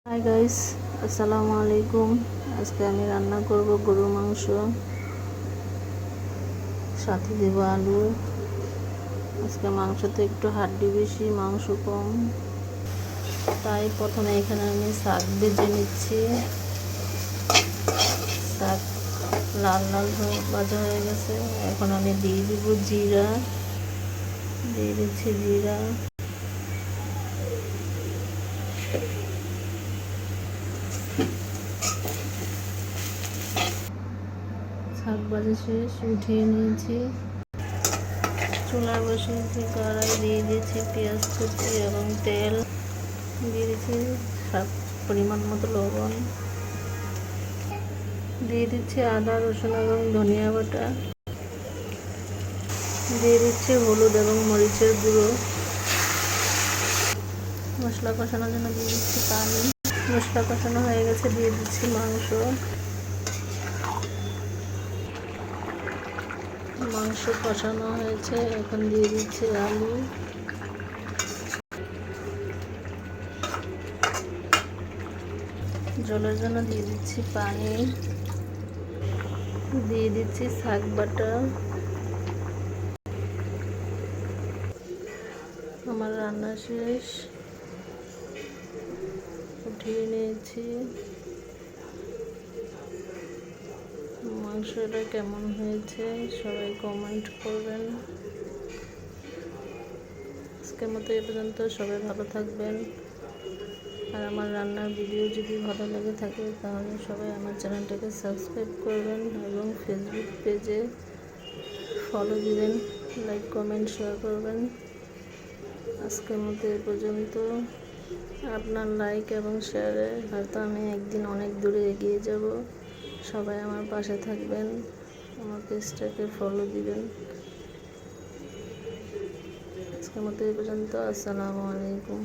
Hi guys, আসসালামু আলাইকুম। আজকে আমি রান্না করব গরুর মাংস, সাথে দেব আলু। আজকে মাংসতে একটু হাড্ডি বেশি, মাংস কম, তাই প্রথমে এখানে আমি শাক ভেজে নিচ্ছি। শাক লাল লাল ভাজা হয়ে গেছে। এখন আমি দিয়ে দিব জিরা, দিয়ে দিচ্ছি জিরা। শাক ভাজা শেষ, উঠিয়ে নিয়েছি। চুলায় বসিয়েছি, কড়াই দিয়ে দিয়েছি পেঁয়াজ কুচি এবং তেল, দিয়ে দিচ্ছি পরিমাণ মতো লবণ, দিয়ে দিচ্ছি আদা রসুন এবং ধনিয়া বাটা, দিয়ে দিচ্ছি হলুদ এবং মরিচের গুঁড়ো। মশলা কষানোর জন্য দিয়ে দিচ্ছি পানি। মশলা কষানো হয়ে গেছে, দিয়ে দিচ্ছি মাংস। মাংস কষানো হয়েছে, এখন দিয়ে দিচ্ছি আলু। জলের জন্য দিয়ে দিচ্ছি পানি, দিয়ে দিচ্ছি শাক বাটা। আমার রান্না শেষ, উঠিয়ে নিয়েছি। মাংসটা কেমন হয়েছে সবাই কমেন্ট করবেন। আজকের মতো এ পর্যন্ত, সবাই ভালো থাকবেন। আর আমার রান্নার ভিডিও যদি ভালো লেগে থাকে তাহলে সবাই আমার চ্যানেলটাকে সাবস্ক্রাইব করবেন এবং ফেসবুক পেজে ফলো দিবেন, লাইক কমেন্ট শেয়ার করবেন। আজকের মতো এ পর্যন্ত। আপনার লাইক এবং শেয়ারে হয়তো আমি একদিন অনেক দূরে এগিয়ে যাব। সবাই আমার পাশে থাকবেন, আমার পেজটাকে ফলো দিবেন। আজকের মতো এ পর্যন্ত। আসসালামু আলাইকুম।